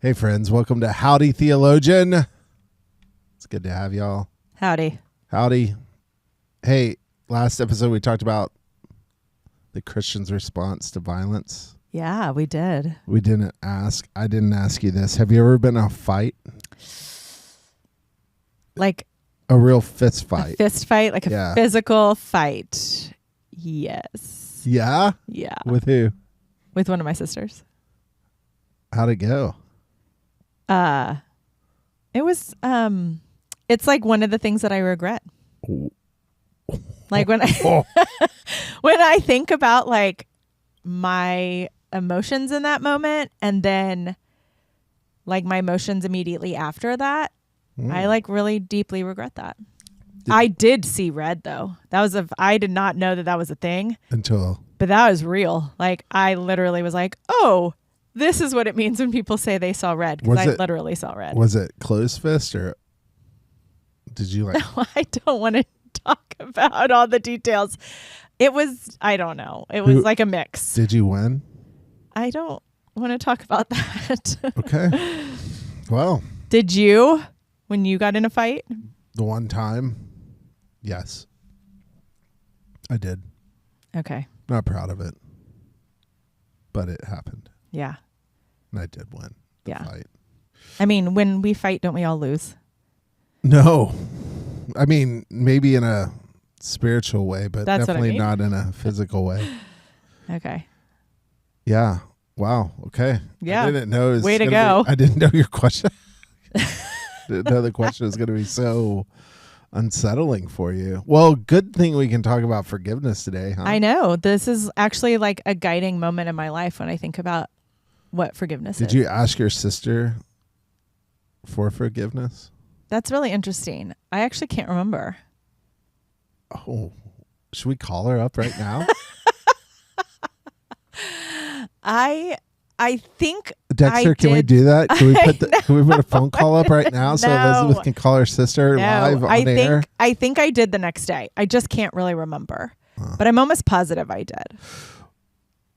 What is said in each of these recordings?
Hey, friends. Welcome to Howdy, Theologian. It's good to have y'all. Howdy. Howdy. Hey, last episode we talked about the Christian's response to violence. Yeah, we did. I didn't ask you this. Have you ever been in a fight? Like a real fist fight? A fist fight? Like a physical fight? Yes. Yeah? Yeah. With who? With one of my sisters. How'd it go? It was, it's like one of the things that I regret. Like when I think about like my emotions in that moment and then like my emotions immediately after that, I like really deeply regret that. I did see red though. I did not know that was a thing but that was real. Like I literally was like, oh, this is what it means when people say they saw red. Because I literally saw red. Was it closed fist or did you like? No, I don't want to talk about all the details. It was, I don't know. It was like a mix. Did you win? I don't want to talk about that. Okay. Well. Did you, when you got in a fight? The one time, yes. I did. Okay. Not proud of it. But it happened. Yeah. And I did win the fight. I mean, when we fight, don't we all lose? No. I mean, maybe in a spiritual way, but That's definitely not in a physical way. Okay. Yeah. Wow. Okay. Yeah. I didn't know. Way to go. I didn't know your question. Didn't know the question was going to be so unsettling for you. Well, good thing we can talk about forgiveness today, huh? I know. This is actually like a guiding moment in my life when I think about what forgiveness is. Did you ask your sister for forgiveness? That's really interesting. I actually can't remember. Oh, should we call her up right now? I think Dexter, can we do that? Can we put a phone call up right now so Elizabeth can call her sister live on air? I think I did the next day. I just can't really remember. But I'm almost positive I did.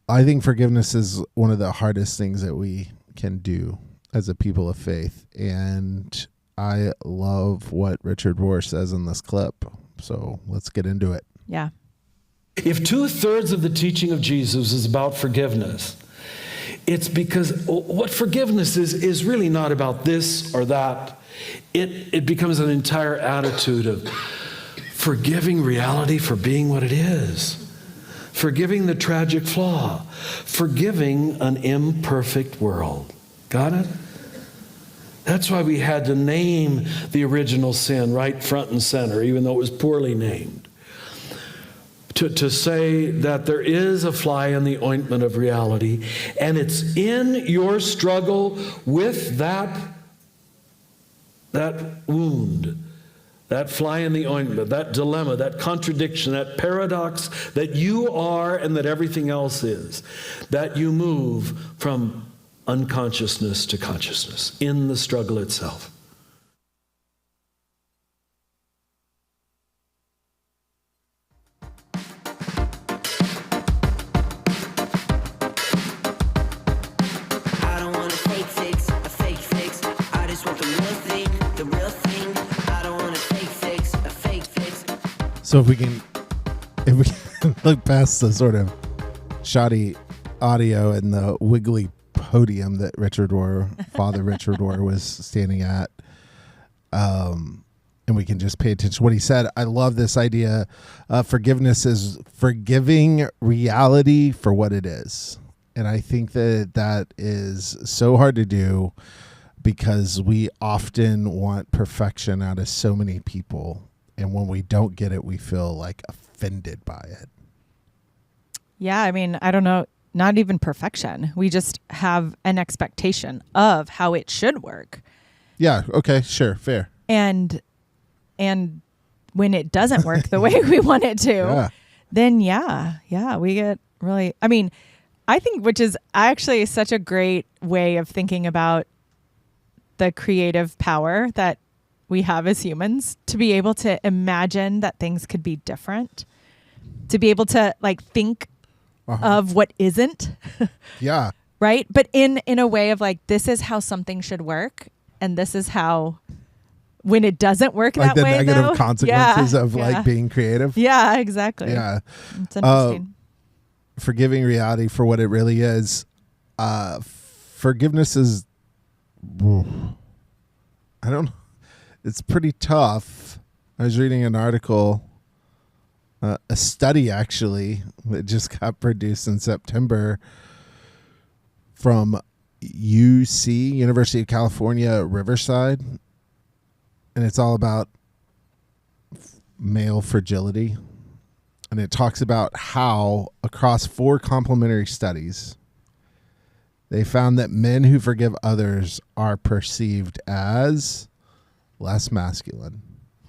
I think forgiveness is one of the hardest things that we can do as a people of faith. And I love what Richard Rohr says in this clip. So let's get into it. Yeah. If 2/3 of the teaching of Jesus is about forgiveness, it's because what forgiveness is really not about this or that. It becomes an entire attitude of forgiving reality for being what it is, forgiving the tragic flaw, forgiving an imperfect world. Got it? That's why we had to name the original sin right front and center, even though it was poorly named. To say that there is a fly in the ointment of reality, and it's in your struggle with that wound, that fly in the ointment, that dilemma, that contradiction, that paradox that you are and that everything else is, that you move from unconsciousness to consciousness in the struggle itself. So if we can look past the sort of shoddy audio and the wiggly podium that Father Richard Rohr was standing at, and we can just pay attention to what he said. I love this idea. Forgiveness is forgiving reality for what it is. And I think that is so hard to do because we often want perfection out of so many people. And when we don't get it, we feel like offended by it. Yeah, I mean, I don't know, not even perfection. We just have an expectation of how it should work. Yeah, okay, sure, fair. And when it doesn't work the way we want it to, then we get really, I mean, I think, which is actually such a great way of thinking about the creative power that we have as humans, to be able to imagine that things could be different, to be able to like think of what isn't. Yeah. right? But in a way of like, this is how something should work, and this is how, when it doesn't work like that way, the negative consequences of yeah. like being creative. Yeah, exactly. Yeah. It's interesting. Forgiving reality for what it really is. Forgiveness is, I don't know. It's pretty tough. I was reading an article, a study actually, that just got produced in September from UC, University of California, Riverside. And it's all about male fragility. And it talks about how across 4 complementary studies, they found that men who forgive others are perceived as less masculine.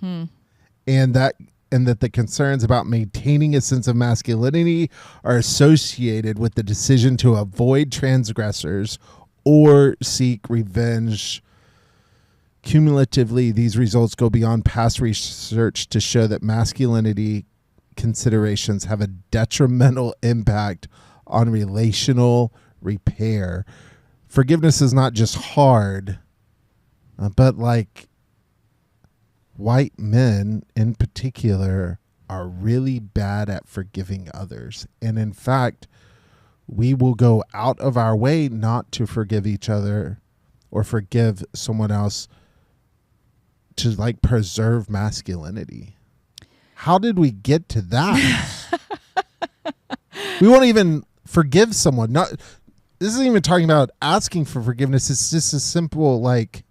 And that the concerns about maintaining a sense of masculinity are associated with the decision to avoid transgressors or seek revenge. Cumulatively, these results go beyond past research to show that masculinity considerations have a detrimental impact on relational repair. Forgiveness is not just hard, but like white men in particular are really bad at forgiving others. And in fact, we will go out of our way not to forgive each other or forgive someone else to like preserve masculinity. How did we get to that? We won't even forgive someone. This isn't even talking about asking for forgiveness. It's just a simple like,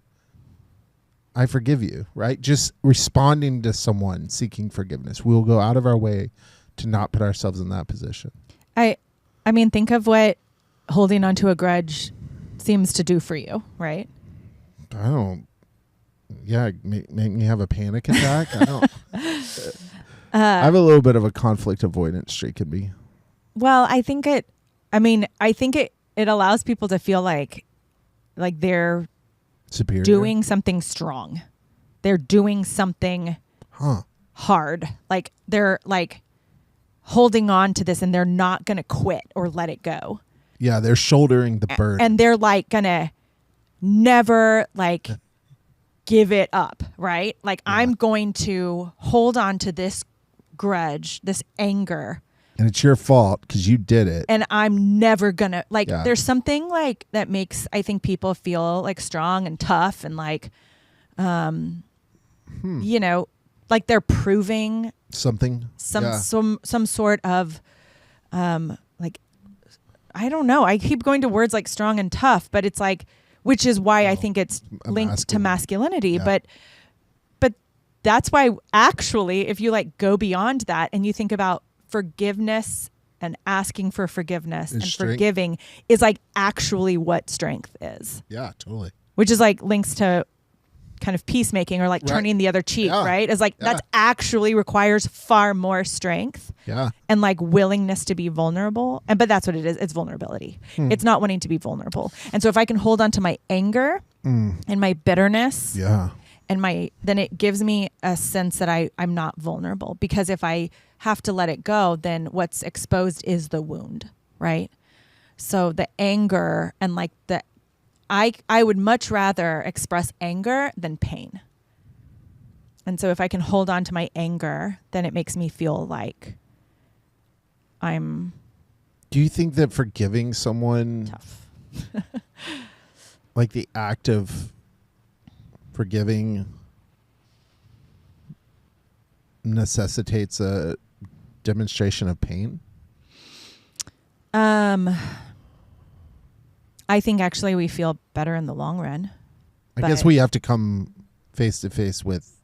I forgive you, right? Just responding to someone seeking forgiveness. We'll go out of our way to not put ourselves in that position. I mean, think of what holding onto a grudge seems to do for you, right? Make me have a panic attack. I don't. I have a little bit of a conflict avoidance streak in me. Well, I think it allows people to feel like they're Superior. doing something strong. They're doing something hard. Like they're like holding on to this and they're not going to quit or let it go. Yeah, they're shouldering the burden. And they're like going to never like give it up, right? Like I'm going to hold on to this grudge, this anger. And it's your fault because you did it. And I'm never gonna there's something like that makes I think people feel like strong and tough and like you know, like they're proving something. Some sort of like I don't know. I keep going to words like strong and tough, but it's like which is why I think it's linked to masculinity. Yeah. But that's why actually if you like go beyond that and you think about forgiveness and asking for forgiveness and strength. Forgiving is like actually what strength is. Yeah, totally. Which is like links to kind of peacemaking or like turning the other cheek, right? It's like that's actually requires far more strength. Yeah. And like willingness to be vulnerable. But that's what it is. It's vulnerability. It's not wanting to be vulnerable. And so if I can hold on to my anger and my bitterness and then it gives me a sense that I'm not vulnerable, because if I have to let it go, then what's exposed is the wound, right? So the anger and like I would much rather express anger than pain. And so if I can hold on to my anger, then it makes me feel like I'm Do you think that forgiving someone tough. like the act of forgiving necessitates a demonstration of pain? I think actually we feel better in the long run. I guess we have to come face to face with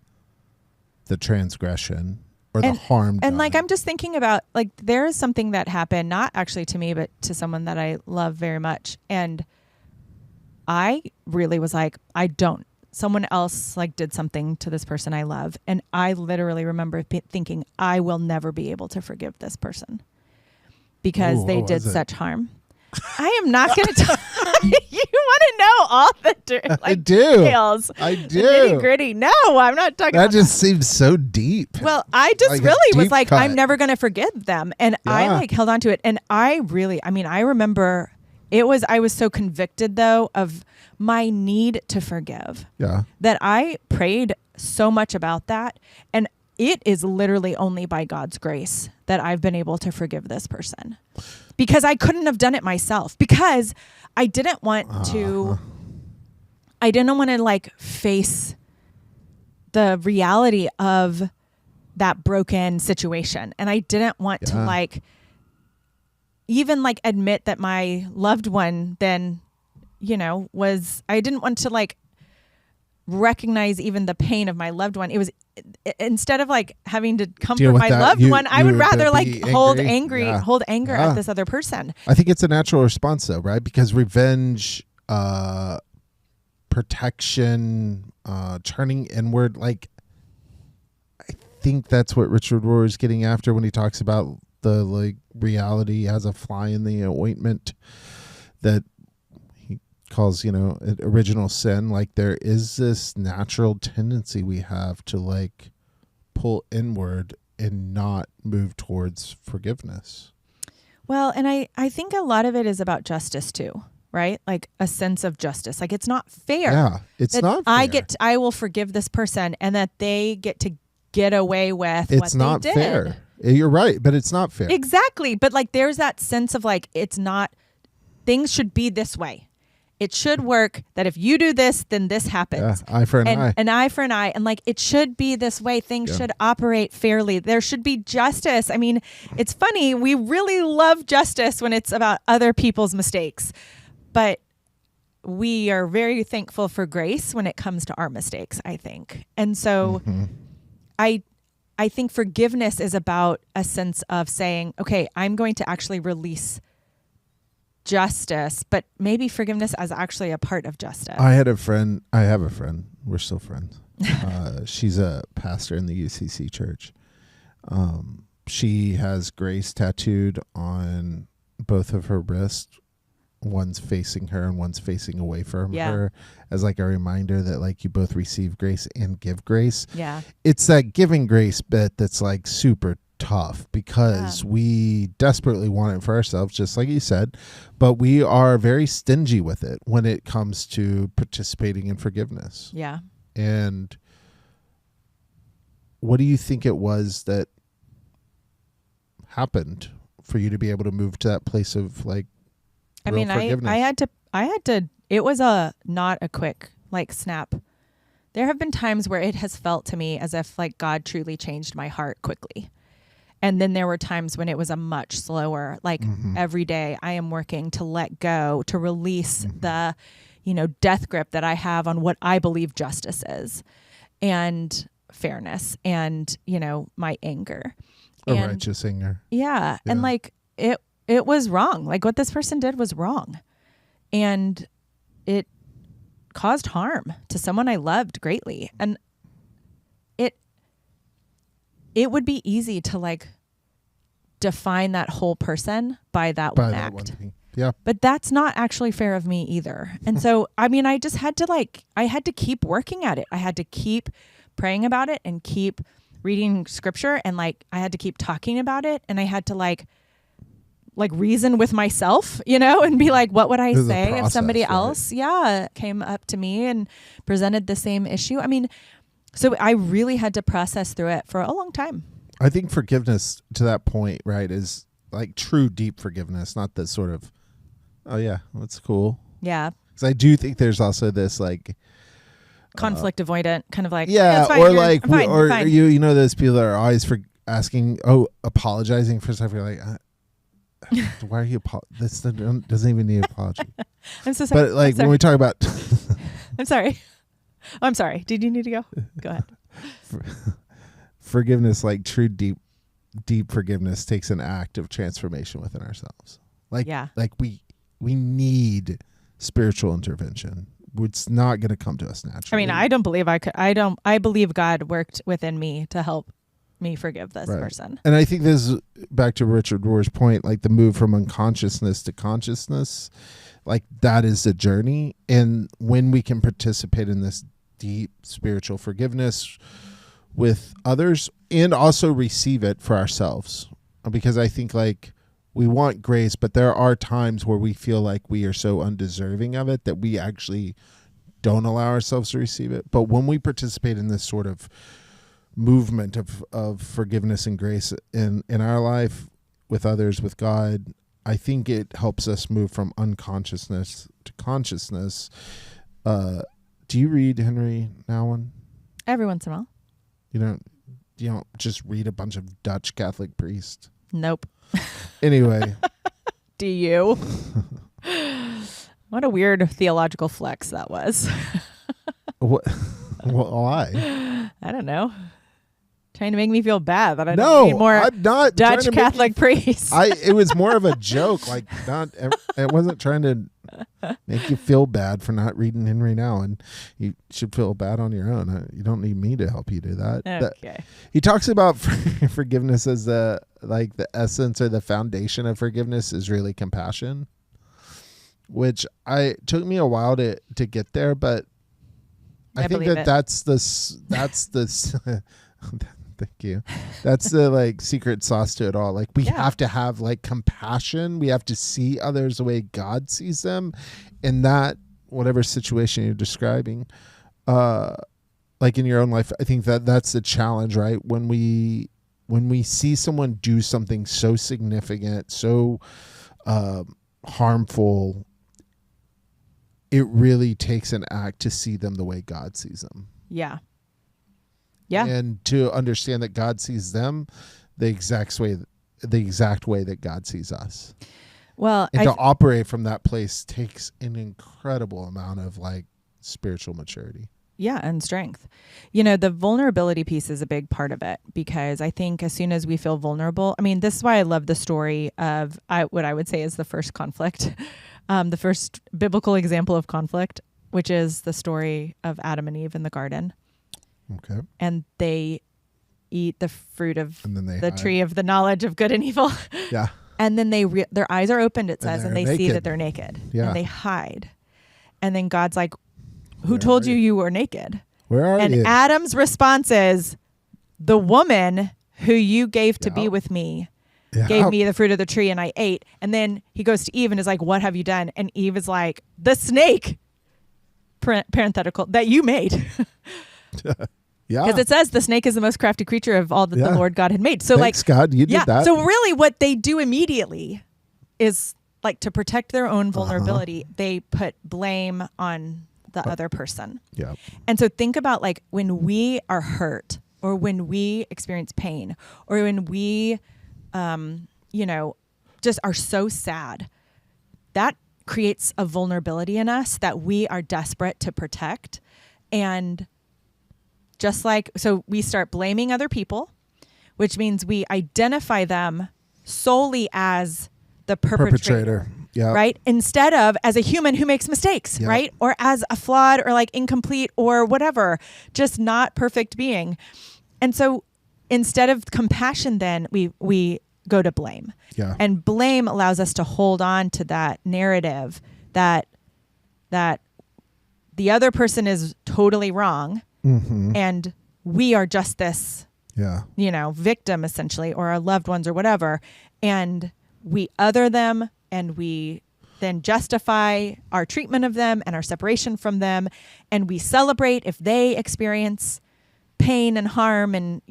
the transgression or the harm done. And like I'm just thinking about like there is something that happened, not actually to me, but to someone that I love very much. And I really was like, someone else like did something to this person I love. And I literally remember thinking, I will never be able to forgive this person because they did such harm. I am not going to tell you. Want to know all the details. I do. The nitty gritty. No, I'm not talking about that. Just seems so deep. Well, I just like really was like, cut. I'm never going to forgive them. And I like held on to it. And I remember I was so convicted though of my need to forgive. Yeah. That I prayed so much about that. And it is literally only by God's grace that I've been able to forgive this person, because I couldn't have done it myself, because I didn't want to like face the reality of that broken situation. And I didn't want to like even like admit that my loved one then, you know, I didn't want to like recognize even the pain of my loved one. It was, instead of like having to comfort my loved one, I would rather like hold anger at this other person. I think it's a natural response though, right? Because revenge, protection, turning inward, like I think that's what Richard Rohr is getting after when he talks about the like reality has a fly in the ointment that he calls, you know, original sin. Like there is this natural tendency we have to like pull inward and not move towards forgiveness. Well, and I think a lot of it is about justice too, right? Like a sense of justice. Like it's not fair. Yeah, it's not fair. I will forgive this person and that they get to get away with it's what not they did. Fair. You're right, but it's not fair. Exactly. But like there's that sense of like, it's not, things should be this way. It should work that if you do this, then this happens. Yeah, eye for an eye. An eye for an eye. And like, it should be this way. Things should operate fairly. There should be justice. I mean, it's funny. We really love justice when it's about other people's mistakes, but we are very thankful for grace when it comes to our mistakes, I think. And so I think forgiveness is about a sense of saying, okay, I'm going to actually release justice, but maybe forgiveness as actually a part of justice. I have a friend. We're still friends. She's a pastor in the UCC church. She has grace tattooed on both of her wrists. One's facing her and one's facing away from her, as like a reminder that like you both receive grace and give grace. Yeah. It's that giving grace bit that's like super tough because we desperately want it for ourselves, just like you said, but we are very stingy with it when it comes to participating in forgiveness. Yeah. And what do you think it was that happened for you to be able to move to that place of like, I mean, I had to, it was not a quick like snap. There have been times where it has felt to me as if like God truly changed my heart quickly. And then there were times when it was a much slower, like every day I am working to let go, to release the, you know, death grip that I have on what I believe justice is and fairness and, you know, my anger. Righteous anger. Yeah. And like it was wrong. Like what this person did was wrong. And it caused harm to someone I loved greatly. And it would be easy to like define that whole person by that one act. Yeah. But that's not actually fair of me either. And so, I mean, I just had to keep working at it. I had to keep praying about it and keep reading scripture. And like, I had to keep talking about it. And I had to like reason with myself, you know, and be like, what would I say if somebody else, came up to me and presented the same issue? I mean, so I really had to process through it for a long time. I think forgiveness to that point, right, is like true deep forgiveness, not the sort of, oh yeah, that's cool. Yeah. Because I do think there's also this like conflict avoidant kind of like, yeah, fine, or like, fine. you know, those people that are always for asking, apologizing for stuff. You're like, why are you? This doesn't even need an apology. I'm so sorry. But like when we talk about, I'm sorry. Oh, I'm sorry. Did you need to go? Go ahead. Forgiveness, like true deep forgiveness, takes an act of transformation within ourselves. Like, like we need spiritual intervention. It's not going to come to us naturally. I mean, I don't believe I could. I believe God worked within me to help me forgive this person. And I think this is back to Richard Rohr's point, like the move from unconsciousness to consciousness, like that is the journey. And when we can participate in this deep spiritual forgiveness with others and also receive it for ourselves, because I think like we want grace, but there are times where we feel like we are so undeserving of it that we actually don't allow ourselves to receive it. But when we participate in this sort of movement of forgiveness and grace in our life, with others, with God, I think it helps us move from unconsciousness to consciousness. Do you read Henry Nouwen? Every once in a while. You don't just read a bunch of Dutch Catholic priests. Nope. Anyway. Do you? What a weird theological flex that was. What? Why? I don't know. Trying to make me feel bad that I don't read more I'm not Dutch Catholic priests. It was more of a joke. Like, it wasn't trying to make you feel bad for not reading Henry Nouwen. You should feel bad on your own. You don't need me to help you do that. Okay. He talks about forgiveness as the essence or the foundation of forgiveness is really compassion, which took me a while to get there, but I think that's the thank you. That's the secret sauce to it all. Like, we have to have compassion. We have to see others the way God sees them, in that whatever situation you're describing. Like in your own life, I think that's the challenge, right? When we see someone do something so significant, so harmful, it really takes an act to see them the way God sees them. Yeah. Yeah. And to understand that God sees them the exact way that God sees us. Well, and to operate from that place takes an incredible amount of spiritual maturity. Yeah, and strength. The vulnerability piece is a big part of it, because I think as soon as we feel vulnerable, this is why I love the story of what I would say is the first conflict, the first biblical example of conflict, which is the story of Adam and Eve in the garden. Okay. And they eat the fruit of the hide. Tree of the knowledge of good and evil. Yeah. And then their eyes are opened, it says, and they see that they're naked. Yeah. And they hide. And then God's like, who told you were naked? Where are you? And Adam's response is, the woman who you gave to be with me gave me the fruit of the tree and I ate. And then he goes to Eve and is like, what have you done? And Eve is like, the snake, parenthetical, that you made. Yeah. Because it says the snake is the most crafty creature of all that the Lord God had made. So thanks, God, you did that. So really what they do immediately is to protect their own vulnerability, they put blame on the other person. Yeah. And so think about when we are hurt, or when we experience pain, or when we, just are so sad, that creates a vulnerability in us that we are desperate to protect. And so we start blaming other people, which means we identify them solely as the perpetrator. Yeah. Right? Instead of as a human who makes mistakes, right? Or as a flawed or incomplete or whatever, just not perfect being. And so instead of compassion, then we go to blame. Yeah. And blame allows us to hold on to that narrative that the other person is totally wrong. Mm-hmm. And we are just this, victim essentially, or our loved ones or whatever. And we other them, and we then justify our treatment of them and our separation from them. And we celebrate if they experience pain and harm and,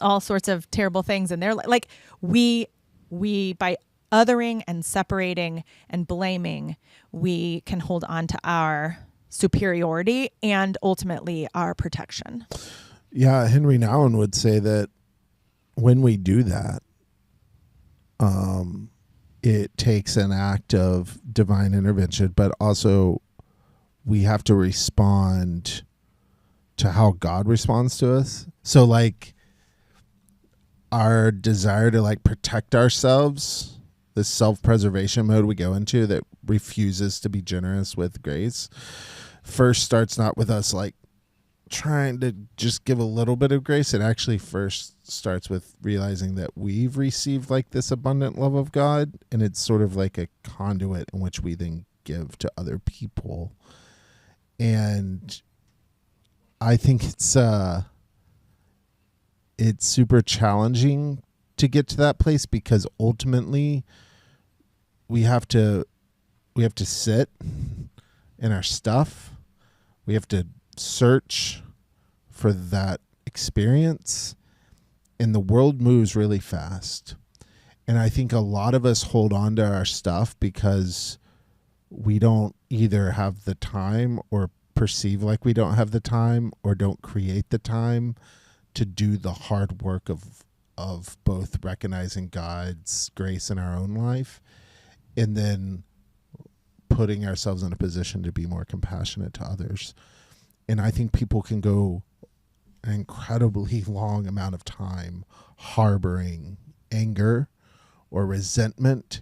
all sorts of terrible things. And they're we by othering and separating and blaming, we can hold on to our superiority and ultimately our protection. Yeah, Henry Nouwen would say that when we do that, it takes an act of divine intervention, but also we have to respond to how God responds to us. So our desire to protect ourselves, this self-preservation mode we go into that refuses to be generous with grace, first starts not with us trying to just give a little bit of grace. It actually first starts with realizing that we've received this abundant love of God, and it's sort of like a conduit in which we then give to other people. And I think it's super challenging to get to that place, because ultimately we have to sit in our stuff. We have to search for that experience, and the world moves really fast. And I think a lot of us hold on to our stuff because we don't either have the time, or perceive like we don't have the time, or don't create the time to do the hard work of both recognizing God's grace in our own life and then putting ourselves in a position to be more compassionate to others. And I think people can go an incredibly long amount of time harboring anger or resentment,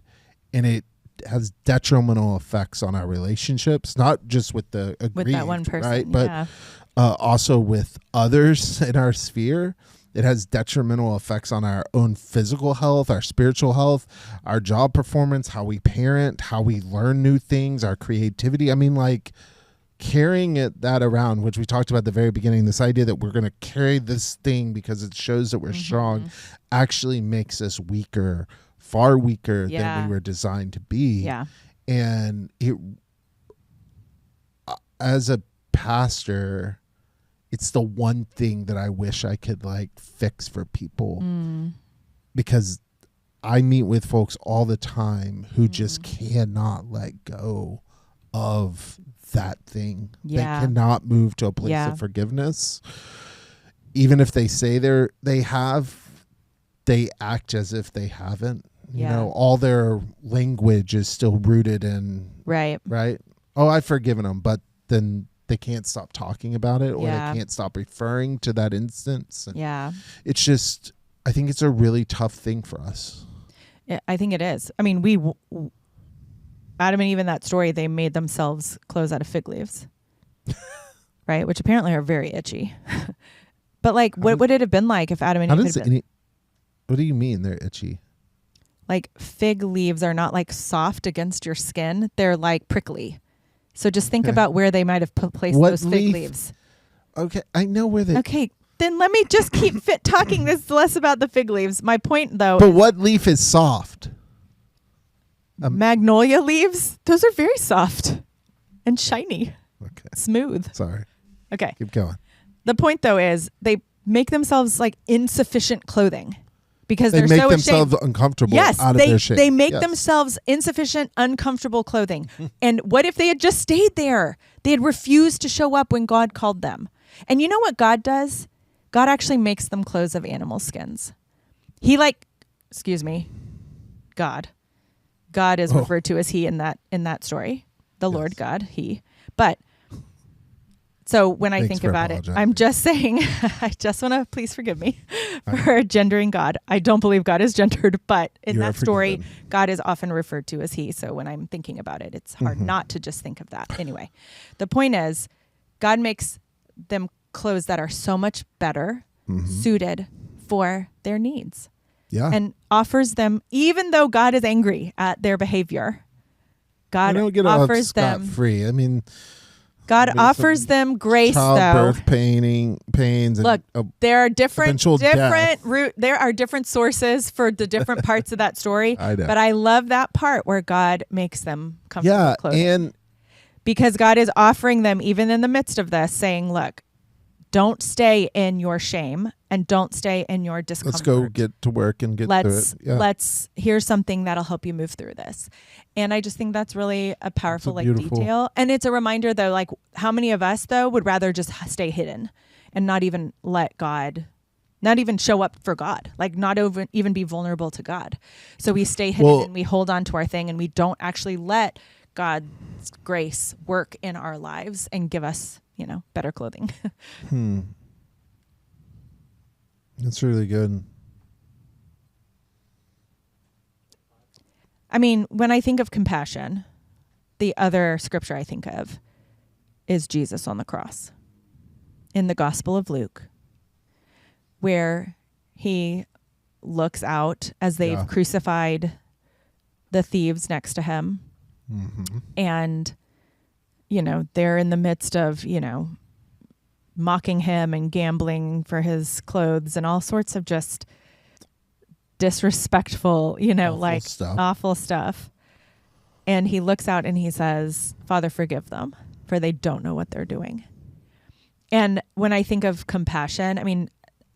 and it has detrimental effects on our relationships, not just with the aggrieved, with that one person, right? But also with others in our sphere. It has detrimental effects on our own physical health, our spiritual health, our job performance, how we parent, how we learn new things, our creativity. I mean, like, carrying that around, which we talked about at the very beginning, this idea that we're going to carry this thing because it shows that we're strong, actually makes us weaker, far weaker than we were designed to be. Yeah. And it, as a pastor, it's the one thing that I wish I could like fix for people, because I meet with folks all the time who just cannot let go of that thing. They cannot move to a place of forgiveness. Even if they say they have, they act as if they haven't. You know, all their language is still rooted in right. Oh, I've forgiven them, but then they can't stop talking about it, or they can't stop referring to that instance. And it's just, I think it's a really tough thing for us. I think it is. I mean, Adam and Eve in that story, they made themselves clothes out of fig leaves, right? Which apparently are very itchy. But like, what would it have been like if Adam and Eve had been? What do you mean they're itchy? Like, fig leaves are not like soft against your skin. They're like prickly. So just think about where they might have placed those fig leaves. Okay, I know where they... Okay, then let me just keep talking this less about the fig leaves. My point, though... But what leaf is soft? Magnolia leaves? Those are very soft and shiny. Okay. Smooth. Sorry. Okay. Keep going. The point, though, is they make themselves like insufficient clothing. Because they they're make so themselves ashamed. uncomfortable out of their shame. They make themselves insufficient, uncomfortable clothing. And what if they had just stayed there? They had refused to show up when God called them. And you know what God does? God actually makes them clothes of animal skins. God is referred to as he in that story. The Lord God, he. But so when I think about it, I'm just saying, I just want to please forgive me for gendering God. I don't believe God is gendered, but in that story, God is often referred to as he. So when I'm thinking about it, it's hard not to just think of that. Anyway, the point is, God makes them clothes that are so much better suited for their needs. Yeah. And offers them, even though God is angry at their behavior, God offers them free. I mean, God offers them grace, childbirth, pains. Look, and there are different sources for the different parts of that story. I know. But I love that part where God makes them comfortable clothing. And because God is offering them, even in the midst of this, saying, look, don't stay in your shame and don't stay in your discomfort. Let's go get to work and get through it. Yeah. Here's something that'll help you move through this. And I just think that's really a powerful detail. And it's a reminder, though, like, how many of us, though, would rather just stay hidden and not even let God, not even show up for God, like not even be vulnerable to God. So we stay hidden and we hold on to our thing and we don't actually let God's grace work in our lives and give us, better clothing. That's really good. I mean, when I think of compassion, the other scripture I think of is Jesus on the cross in the Gospel of Luke, where he looks out as they've crucified the thieves next to him. And, they're in the midst of, mocking him and gambling for his clothes and all sorts of just disrespectful, Awful stuff. And he looks out and he says, Father, forgive them, for they don't know what they're doing. And when I think of compassion, I mean,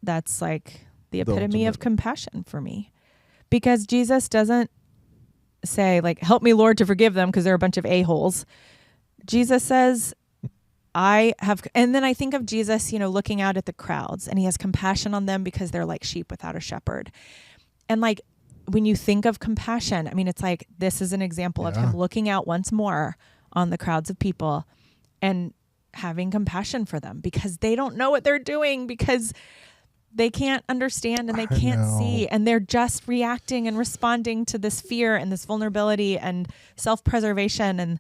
that's like the epitome of compassion for me. Because Jesus doesn't say, like, help me, Lord, to forgive them because they're a bunch of a-holes. Jesus says, and then I think of Jesus, looking out at the crowds, and he has compassion on them because they're like sheep without a shepherd. And like, when you think of compassion, I mean, it's like, this is an example of him looking out once more on the crowds of people and having compassion for them because they don't know what they're doing, because they can't understand and they can't see, and they're just reacting and responding to this fear and this vulnerability and self-preservation,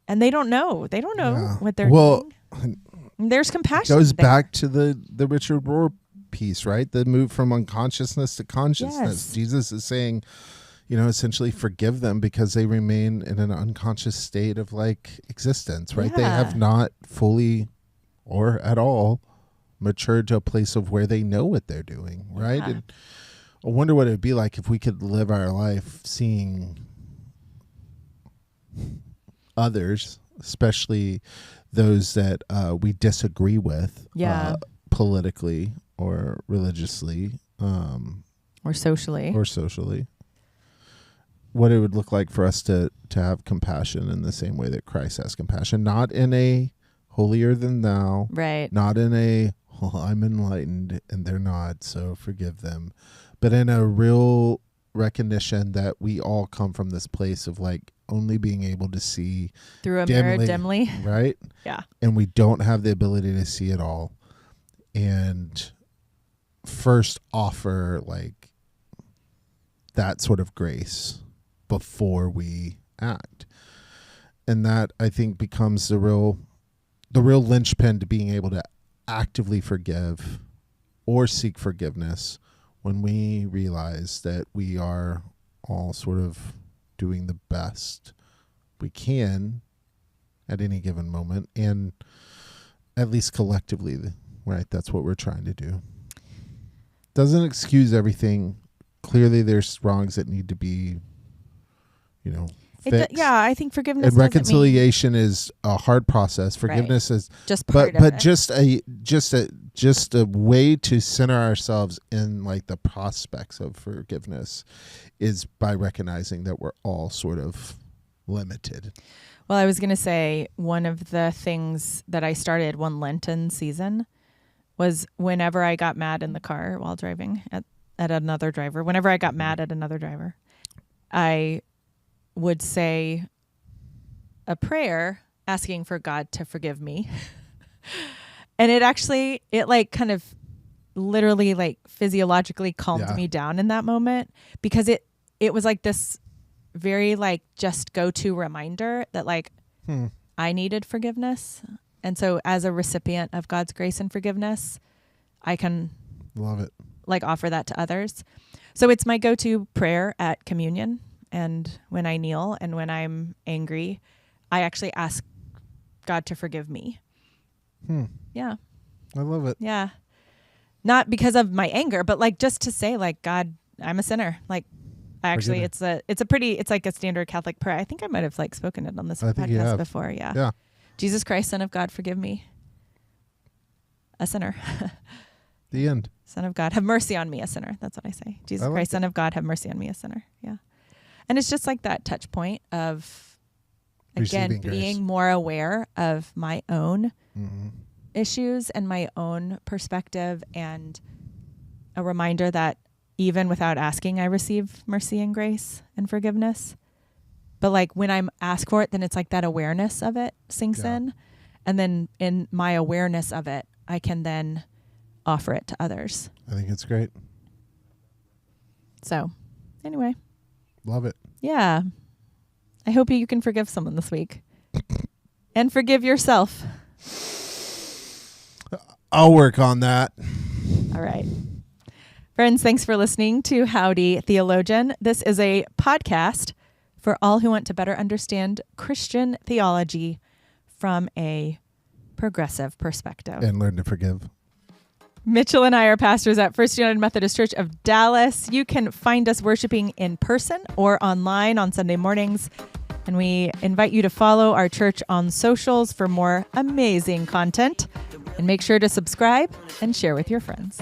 and they don't know. They don't know what they're doing. There's compassion. It goes back to the Richard Rohr piece, right? The move from unconsciousness to consciousness. Yes. Jesus is saying, essentially forgive them because they remain in an unconscious state of like existence, right? They have not fully or at all matured to a place of where they know what they're doing, right? And I wonder what it'd be like if we could live our life seeing others, especially those that we disagree with politically or religiously or socially, what it would look like for us to have compassion in the same way that Christ has compassion, not in a holier than thou, right? Not in a I'm enlightened and they're not, so forgive them, but in a real recognition that we all come from this place of like only being able to see through a mirror dimly, right? Yeah. And we don't have the ability to see it all. And first offer like that sort of grace before we act. And that, I think, becomes the real linchpin to being able to actively forgive or seek forgiveness when we realize that we are all sort of doing the best we can at any given moment, and at least collectively, right? That's what we're trying to do. Doesn't excuse everything. Clearly there's wrongs that need to be, fixed. I think forgiveness and reconciliation is a hard process. Forgiveness is just part of it. just a way to center ourselves in like the prospects of forgiveness is by recognizing that we're all sort of limited. Well, I was going to say one of the things that I started one Lenten season was whenever I got mad in the car while driving at another driver, whenever I got mad at another driver, I would say a prayer asking for God to forgive me. And it like kind of literally like physiologically calmed me down in that moment, because it was like this very like just go-to reminder that like I needed forgiveness. And so as a recipient of God's grace and forgiveness, I can love it, like offer that to others. So it's my go-to prayer at communion. And when I kneel and when I'm angry, I actually ask God to forgive me. Yeah. I love it. Yeah. Not because of my anger, but like just to say like, God, I'm a sinner. Like actually it's like a standard Catholic prayer. I think I might have like spoken it on this podcast before. Yeah. Yeah. Jesus Christ, Son of God, forgive me. A sinner. The end. Son of God, have mercy on me, a sinner. That's what I say. Jesus Christ, Son of God, have mercy on me, a sinner. Yeah. And it's just like that touch point of, again, being more aware of my own issues and my own perspective, and a reminder that even without asking, I receive mercy and grace and forgiveness. But like when I'm asked for it, then it's like that awareness of it sinks in. And then in my awareness of it, I can then offer it to others. I think it's great. So anyway. Love it. Yeah. I hope you can forgive someone this week. And forgive yourself. I'll work on that. All right. Friends, thanks for listening to Howdy, Theologian. This is a podcast for all who want to better understand Christian theology from a progressive perspective. And learn to forgive. Mitchell and I are pastors at First United Methodist Church of Dallas. You can find us worshiping in person or online on Sunday mornings. And we invite you to follow our church on socials for more amazing content. And make sure to subscribe and share with your friends.